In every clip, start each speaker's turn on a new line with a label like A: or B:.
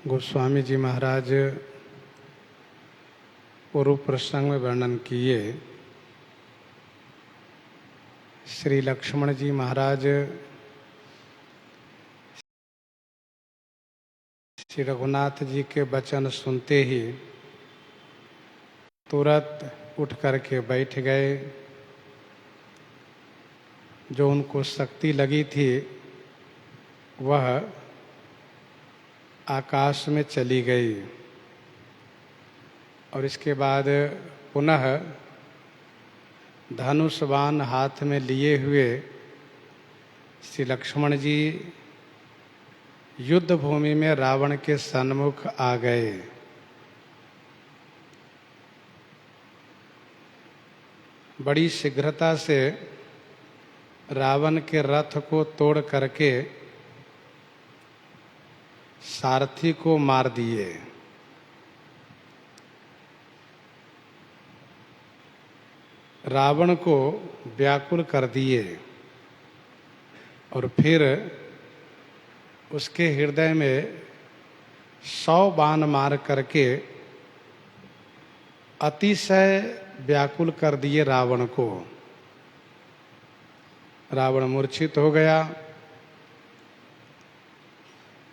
A: गोस्वामी जी महाराज पूर्व प्रसंग में वर्णन किए। श्री लक्ष्मण जी महाराज श्री रघुनाथ जी के वचन सुनते ही तुरंत उठ करके बैठ गए। जो उनको शक्ति लगी थी वह आकाश में चली गई और इसके बाद पुनः धनुष बाण हाथ में लिए हुए श्री लक्ष्मण जी युद्ध भूमि में रावण के सन्मुख आ गए। बड़ी शीघ्रता से रावण के रथ को तोड़ करके सारथी को मार दिए। रावण को व्याकुल कर दिए और फिर उसके हृदय में 100 बाण मार करके अतिशय व्याकुल कर दिए रावण को। रावण मूर्छित हो गया।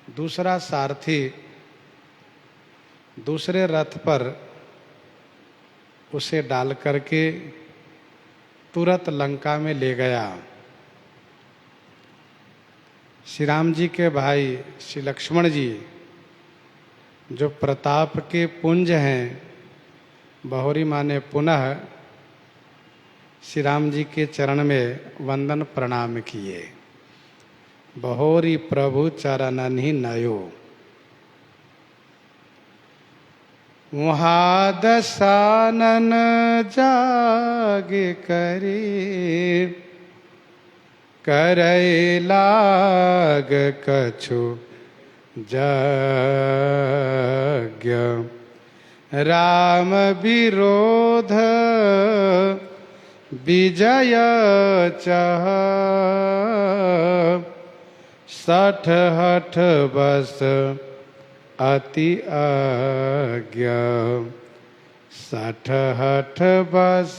A: दूसरा सारथी दूसरे रथ पर उसे डाल करके तुरंत लंका में ले गया। श्री राम जी के भाई श्री लक्ष्मण जी जो प्रताप के पुंज हैं, बहुरी माँ ने पुनः श्री राम जी के चरण में वंदन प्रणाम किए। बहोरी प्रभु चरणनि नयो। वहाँ दसानन जागे करे, करे लाग कछु यज्ञ। राम विरोध विजय चह, 60 हठ बस अति आज्ञा। 60 हठ बस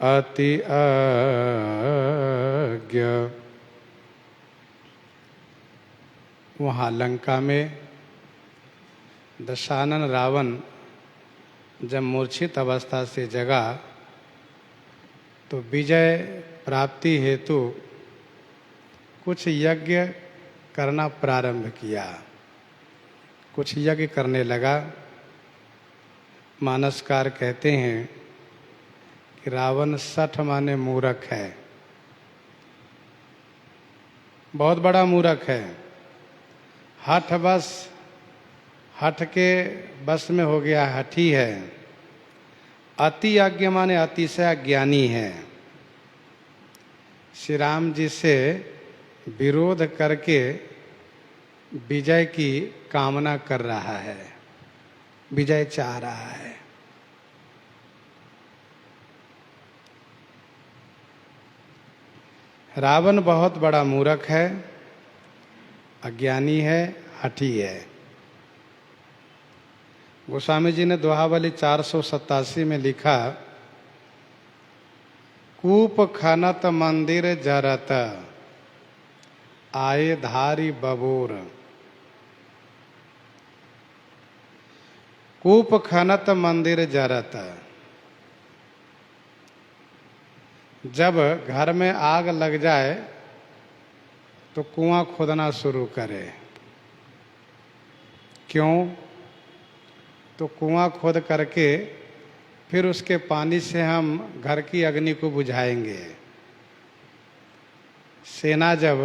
A: अति आज्ञा। वहाँ लंका में दशानन रावण जब मूर्छित अवस्था से जगा तो विजय प्राप्ति हेतु कुछ यज्ञ करना प्रारंभ किया। कुछ यज्ञ करने लगा। मानसकार कहते हैं कि रावण 60 माने मूर्ख है, बहुत बड़ा मूर्ख है। हठ बस, हठ के बस में हो गया, हठी है। अति आज्ञ माने अतिशय ज्ञानी है। श्री राम जी से विरोध करके विजय की कामना कर रहा है, विजय चाह रहा है। रावण बहुत बड़ा मूर्ख है, अज्ञानी है, हठी है। गोस्वामी जी ने दोहावली 487 में लिखा, कूप खनत मंदिर जरत, आए धारी बबूर। कूप खनत मंदिर जरत, जब घर में आग लग जाए तो कुआं खोदना शुरू करे। क्यों? तो कुआं खोद करके फिर उसके पानी से हम घर की अग्नि को बुझाएंगे। सेना जब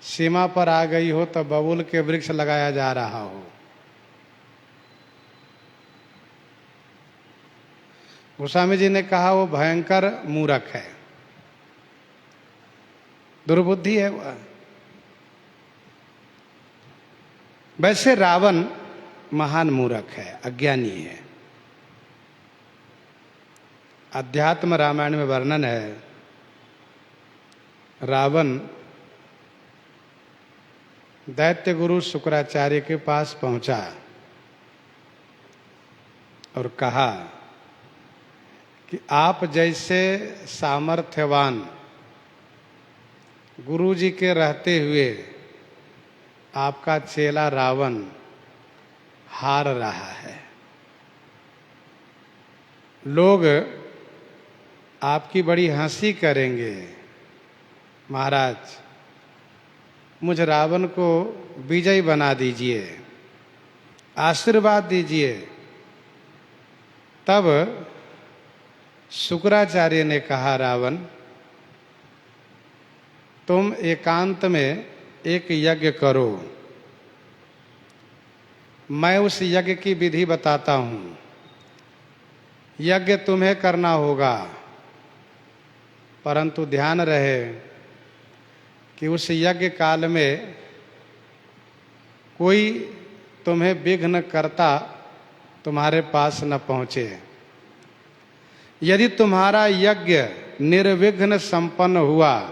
A: सीमा पर आ गई हो तो बबूल के वृक्ष लगाया जा रहा हो। गोस्वामी जी ने कहा वो भयंकर मूर्ख है, दुर्बुद्धि है वह। वैसे रावण महान मूर्ख है, अज्ञानी है। अध्यात्म रामायण में वर्णन है, रावण दैत्य गुरु शुक्राचार्य के पास पहुंचा और कहा कि आप जैसे सामर्थ्यवान गुरु जी के रहते हुए आपका चेला रावण हार रहा है। लोग आपकी बड़ी हंसी करेंगे। महाराज, मुझ रावण को विजयी बना दीजिए, आशीर्वाद दीजिए। तब शुक्राचार्य ने कहा, रावण, तुम एकांत में एक यज्ञ करो, मैं उस यज्ञ की विधि बताता हूं। यज्ञ तुम्हें करना होगा, परंतु ध्यान रहे कि उस यज्ञ काल में कोई तुम्हें विघ्न करता तुम्हारे पास न पहुंचे। यदि तुम्हारा यज्ञ निर्विघ्न संपन्न हुआ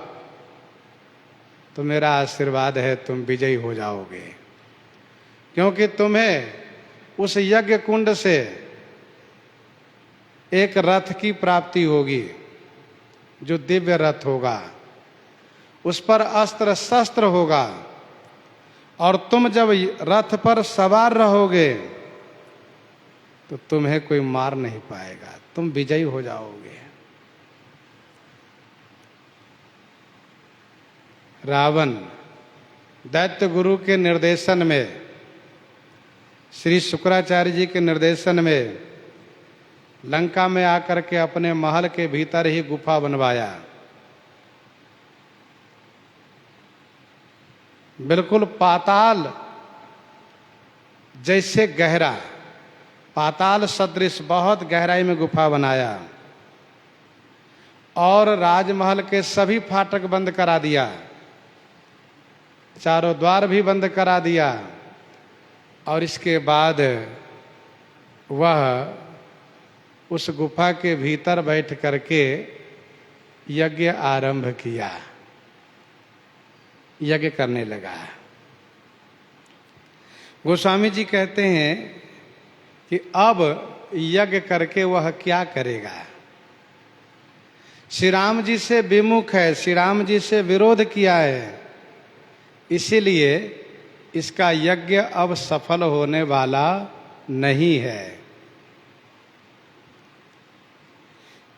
A: तो मेरा आशीर्वाद है, तुम विजयी हो जाओगे, क्योंकि तुम्हें उस यज्ञ कुंड से एक रथ की प्राप्ति होगी, जो दिव्य रथ होगा। उस पर अस्त्र शस्त्र होगा, और तुम जब रथ पर सवार रहोगे तो तुम्हें कोई मार नहीं पाएगा, तुम विजयी हो जाओगे। रावण दैत्य गुरु के निर्देशन में, श्री शुक्राचार्य जी के निर्देशन में लंका में आकर के अपने महल के भीतर ही गुफा बनवाया। बिल्कुल पाताल जैसे गहरा, पाताल सदृश बहुत गहराई में गुफा बनाया, और राजमहल के सभी फाटक बंद करा दिया, चारों द्वार भी बंद करा दिया। और इसके बाद वह उस गुफा के भीतर बैठ करके यज्ञ आरंभ किया, यज्ञ करने लगा। गोस्वामी जी कहते हैं कि अब यज्ञ करके वह क्या करेगा। श्री राम जी से विमुख है, श्री राम जी से विरोध किया है, इसीलिए इसका यज्ञ अब सफल होने वाला नहीं है।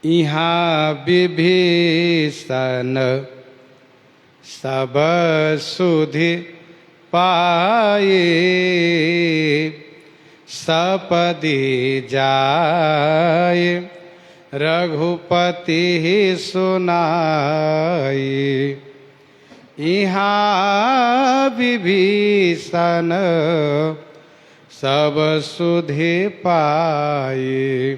A: यहाँ विभीषण सब सुधि पाए, सपदि जाए रघुपति सुनाई। यहाँ विभीषण सब सुधि पाए,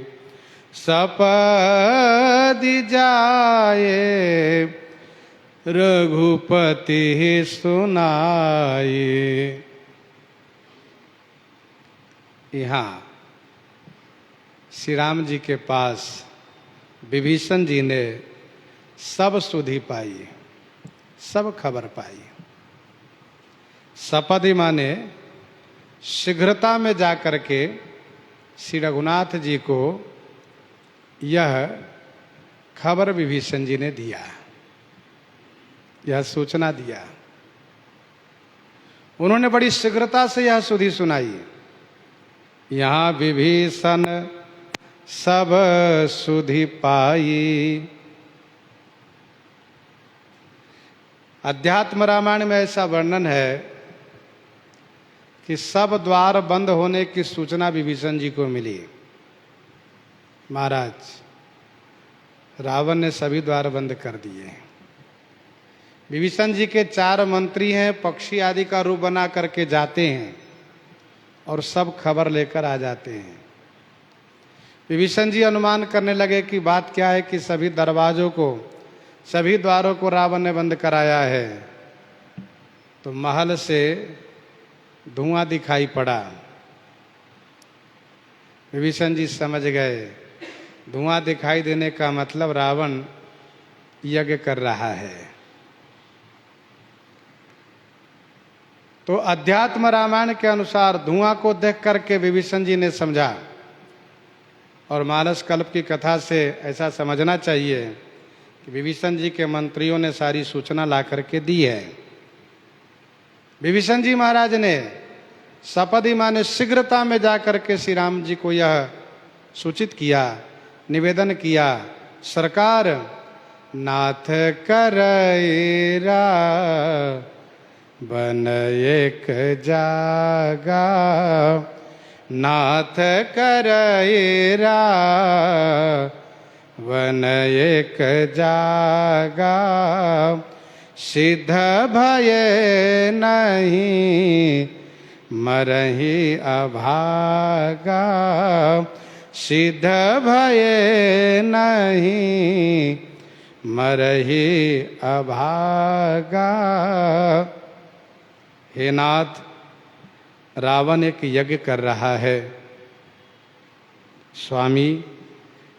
A: सपदि जाए रघुपति सुनाई। यहाँ श्री राम जी के पास विभीषण जी ने सब सुधि पाई, सब खबर पाई। सपदि माने शीघ्रता में जाकर के श्री रघुनाथ जी को यह खबर विभीषण जी ने दिया, यह सूचना दिया। उन्होंने बड़ी शीघ्रता से यह सुधि सुनाई। यहाँ विभीषण सब सुधि पाई। अध्यात्म रामायण में ऐसा वर्णन है कि सब द्वार बंद होने की सूचना विभीषण जी को मिली। महाराज, रावण ने सभी द्वार बंद कर दिए। विभीषण जी के 4 मंत्री हैं, पक्षी आदि का रूप बना करके जाते हैं और सब खबर लेकर आ जाते हैं। विभीषण जी अनुमान करने लगे कि बात क्या है कि सभी दरवाजों को, सभी द्वारों को रावण ने बंद कराया है। तो महल से धुआं दिखाई पड़ा। विभीषण जी समझ गए, धुआं दिखाई देने का मतलब रावण यज्ञ कर रहा है। तो अध्यात्म रामायण के अनुसार धुआं को देख करके विभीषण जी ने समझा, और मानस कल्प की कथा से ऐसा समझना चाहिए कि विभीषण जी के मंत्रियों ने सारी सूचना ला करके दी है। विभीषण जी महाराज ने सपदि माने शीघ्रता में जाकर के श्री राम जी को यह सूचित किया, निवेदन किया, सरकार नाथ करैरा बन एक जागा, नाथ करैरा वन एक जागा, सिद्ध भय नहीं मरहि अभागा, सिद्ध भय नहीं मरहि अभागा। हे नाथ, रावण एक यज्ञ कर रहा है। स्वामी,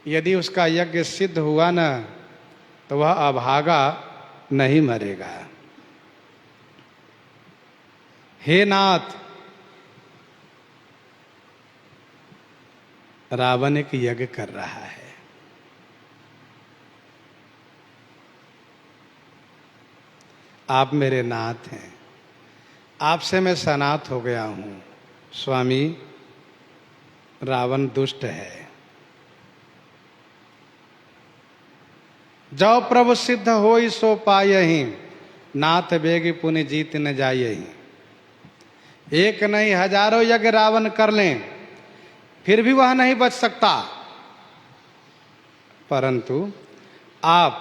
A: यदि उसका यज्ञ सिद्ध हुआ ना तो वह अभागा नहीं मरेगा। हे नाथ, रावण एक यज्ञ कर रहा है। आप मेरे नाथ हैं, आपसे मैं सनात हो गया हूं। स्वामी, रावण दुष्ट है। जो प्रभु सिद्ध होई सो पायहि, नाथ बेगी पुनि जीत न जायहि। एक नहीं हजारों यज्ञ रावण कर लें फिर भी वह नहीं बच सकता, परंतु आप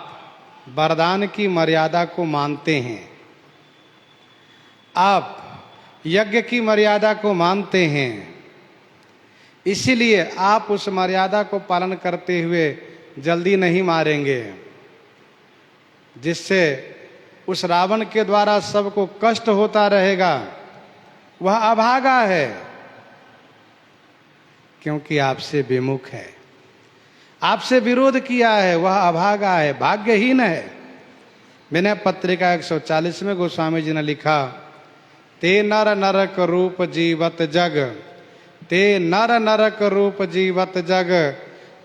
A: वरदान की मर्यादा को मानते हैं, आप यज्ञ की मर्यादा को मानते हैं, इसीलिए आप उस मर्यादा को पालन करते हुए जल्दी नहीं मारेंगे, जिससे उस रावण के द्वारा सबको कष्ट होता रहेगा। वह अभागा है क्योंकि आपसे विमुख है, आपसे विरोध किया है, वह अभागा है, भाग्यहीन है। मैंने पत्रिका 140 में गोस्वामी जी ने लिखा, ते नर नरक रूप जीवत जग, ते नर नरक रूप जीवत जग,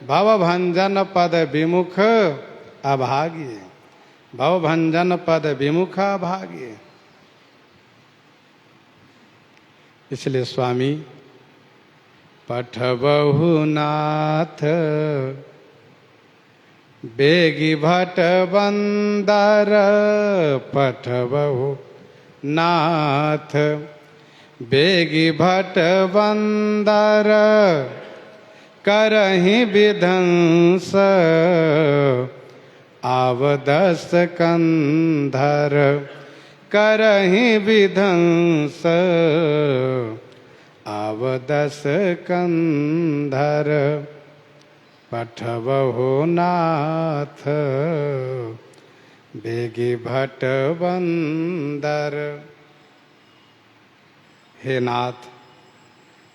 A: भव भंजन पद विमुख अभाग्य, भव भंजन पद विमुख अभाग्य। इसलिए स्वामी, पठबहु नाथ बेगी भट बंदर, पठबहु नाथ बेगी भट बंदर, करहि विध्वंस आवदस कंधर, करहि विध्वंस आवदस कंधर, पठबहु नाथ बेगी भट बंदर। हे नाथ,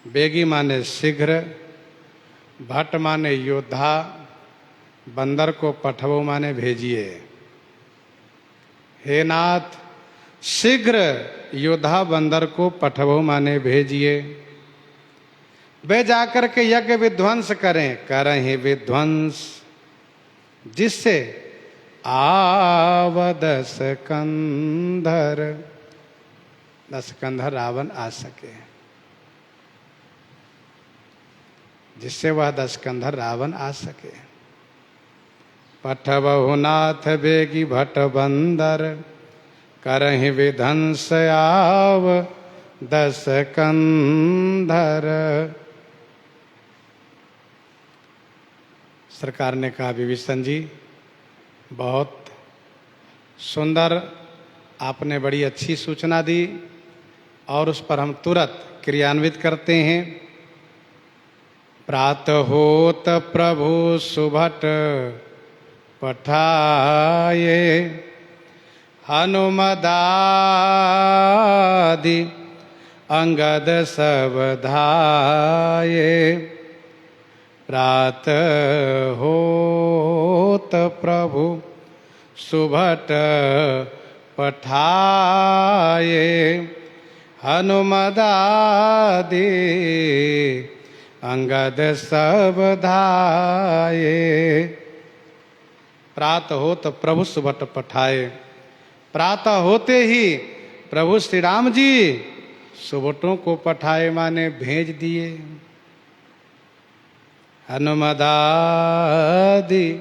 A: बेगी माने शीघ्र, भट्ट माने योद्धा, बंदर को पठबो माने भेजिए। हे नाथ, शीघ्र योद्धा बंदर को पठबो माने भेजिए, वे जाकर के यज्ञ विध्वंस करें, करें विध्वंस, जिससे आवदस कंधर, दस कंधर रावण आ सके, जिससे वह दस कंधर रावण आ सके। पठबहु नाथ बेगी भट बंदर, करहि विध्वंस आव दस कंधर। सरकार ने कहा, विभीषण जी, बहुत सुंदर, आपने बड़ी अच्छी सूचना दी और उस पर हम तुरंत क्रियान्वित करते हैं। प्रातः होत प्रभु सुभट पठाये, हनुमदादि अंगद सब धाये, प्रातः होत प्रभु सुभट पठाये, हनुमदादि अंगद सब धाये। प्रातः होत प्रभु सुबट पठाए। प्रातः होते ही प्रभु श्री राम जी सुबटों को पठाए माने भेज दिए। हनुमदादि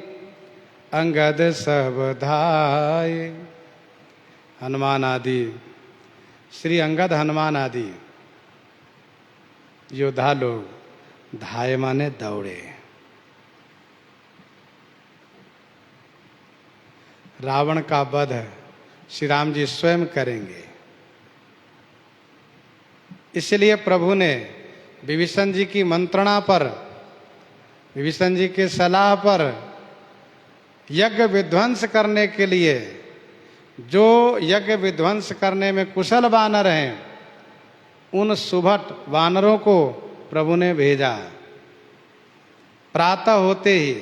A: अंगद सब धाये। हनुमान आदि, श्री अंगद हनुमान आदि योद्धा लोग धाये माने दौड़े। रावण का वध श्री राम जी स्वयं करेंगे। इसलिए प्रभु ने विभीषण जी की मंत्रणा पर, विभीषण जी के सलाह पर यज्ञ विध्वंस करने के लिए, जो यज्ञ विध्वंस करने में कुशल वानर हैं, उन सुभट वानरों को प्रभु ने भेजा प्रातः होते ही,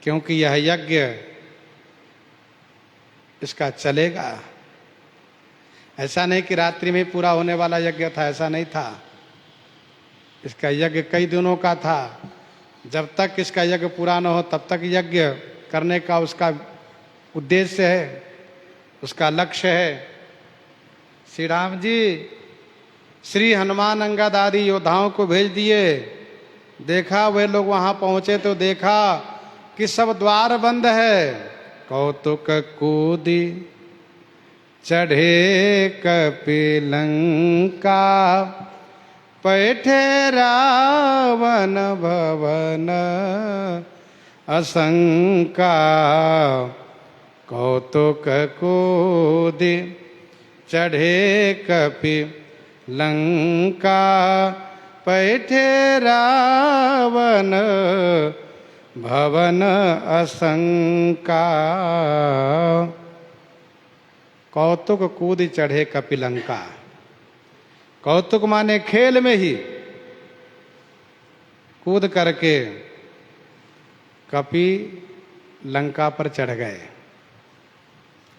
A: क्योंकि यह यज्ञ इसका चलेगा। ऐसा नहीं कि रात्रि में पूरा होने वाला यज्ञ था, ऐसा नहीं था। इसका यज्ञ कई दिनों का था। जब तक इसका यज्ञ पूरा न हो तब तक यज्ञ करने का उसका उद्देश्य है, उसका लक्ष्य है। श्री राम जी श्री हनुमान अंगद आदि योद्धाओं को भेज दिए। देखा वे लोग वहां पहुंचे तो देखा कि सब द्वार बंद है। कौतुक कूदी चढ़े कपिलंका, पैठे रावण भवन असंका। कौतुक कूदी चढ़े कपिलंका, पैठे रावण भवन असंका। कौतुक कूद चढ़े कपिलंका। कौतुक माने खेल में ही कूद करके कपि लंका पर चढ़ गए,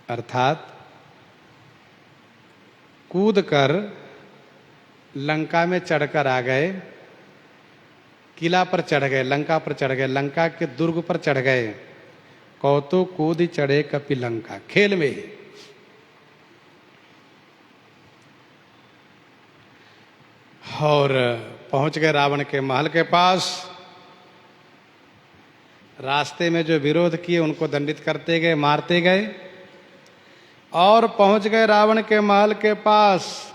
A: अर्थात कूद कर लंका में चढ़कर आ गए, किला पर चढ़ गए, लंका पर चढ़ गए, लंका के दुर्ग पर चढ़ गए। कौतुक कूद चढ़े कपिलंका, खेल में ही। और पहुंच गए रावण के महल के पास। रास्ते में जो विरोध किए उनको दंडित करते गए, मारते गए, और पहुंच गए रावण के महल के पास।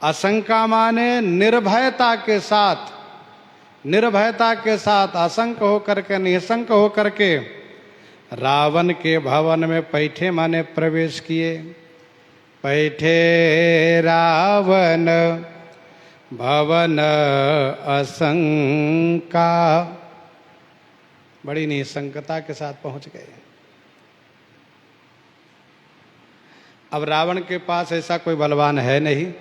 A: आशंका माने निर्भयता के साथ, निर्भयता के साथ आशंक होकर के, निशंक होकर के रावण के भवन में पैठे माने प्रवेश किए। पैठे रावण भवन असंका, बड़ी निशंकता के साथ पहुंच गए। अब रावण के पास ऐसा कोई बलवान है नहीं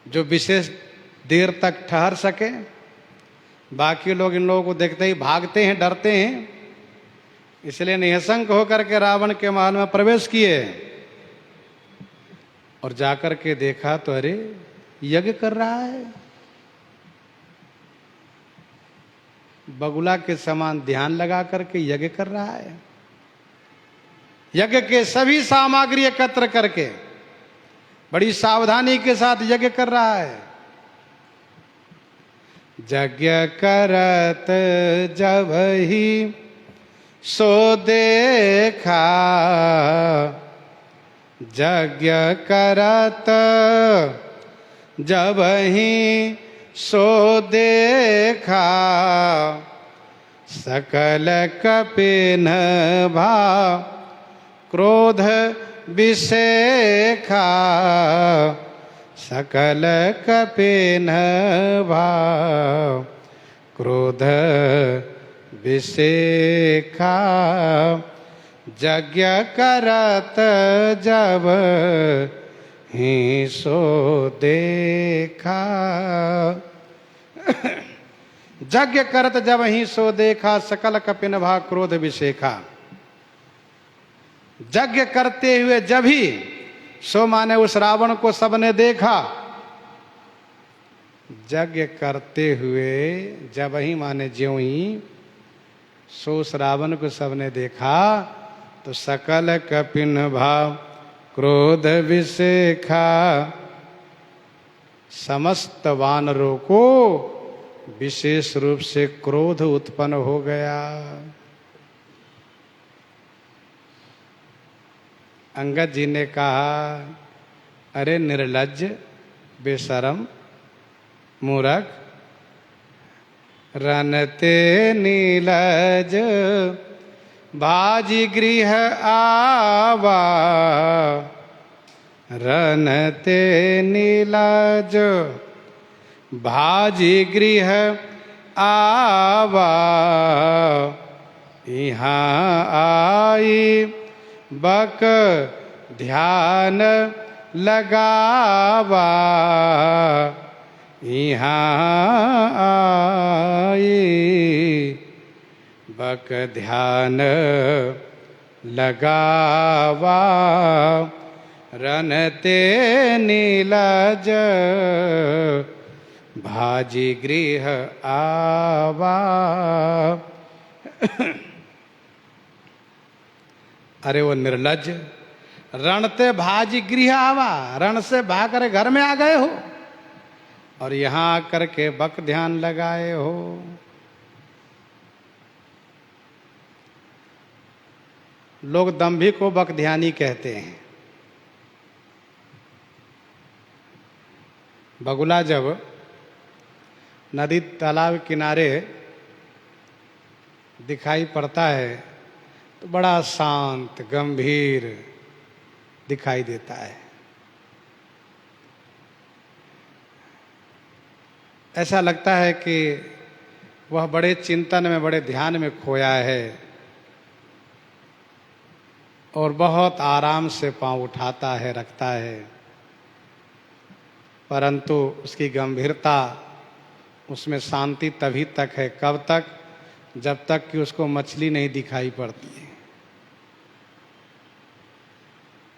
A: जो विशेष देर तक ठहर सके। बाकी लोग इन लोगों को देखते ही भागते हैं, डरते हैं। इसलिए निशंक होकर के रावण के महल में प्रवेश किए और जाकर के देखा तो अरे यज्ञ कर रहा है। बगुला के समान ध्यान लगा करके यज्ञ कर रहा है। यज्ञ के सभी सामग्री एकत्र करके बड़ी सावधानी के साथ यज्ञ कर रहा है। यज्ञ करत जब ही सो देखा, यज्ञ करत जब ही सो देखा, सकल कपिन भा क्रोध विषेखा, सकल कपिन भा क्रोध विषेखा। यज्ञ करत जब ही सो देखा, यज्ञ करत जब ही सो देखा, सकल कपिन भा क्रोध विषेखा। यज्ञ करते हुए जब ही सो माने उस रावण को सबने देखा। यज्ञ करते हुए जब ही माने ज्यों ही सो उस रावण को सबने देखा तो सकल कपिन भाव क्रोध विशेखा। समस्त वानरों को विशेष रूप से क्रोध उत्पन्न हो गया। अंगद जी ने कहा, अरे निर्लज्ज, बेशरम, मूर्ख, रनते नीलज भाजी गृह आवा। रनते नीलज भाजी गृह आवा। यहाँ आई बक ध्यान लगावा। यहाँ आई बक ध्यान लगावा। रनते नीलज भाजी गृह आवा। अरे वो निर्लज, रणते भाजी गृह आवा, रण से भाग कर घर में आ गए हो और यहां आकर के बक ध्यान लगाए हो। लोग दंभी को बक ध्यानी कहते हैं। बगुला जब नदी तालाब किनारे दिखाई पड़ता है तो बड़ा शांत गंभीर दिखाई देता है। ऐसा लगता है कि वह बड़े चिंतन में, बड़े ध्यान में खोया है और बहुत आराम से पांव उठाता है, रखता है, परंतु उसकी गंभीरता, उसमें शांति तभी तक है, कब तक? जब तक कि उसको मछली नहीं दिखाई पड़ती है।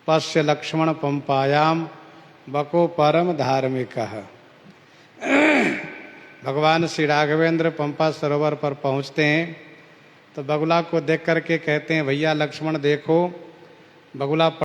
A: पश्य लक्ष्मण पंपायाम बको परम धार्मिक। भगवान श्री राघवेंद्र पंपा सरोवर पर पहुंचते हैं तो बगुला को देख करके कहते हैं, भैया लक्ष्मण देखो, बगुला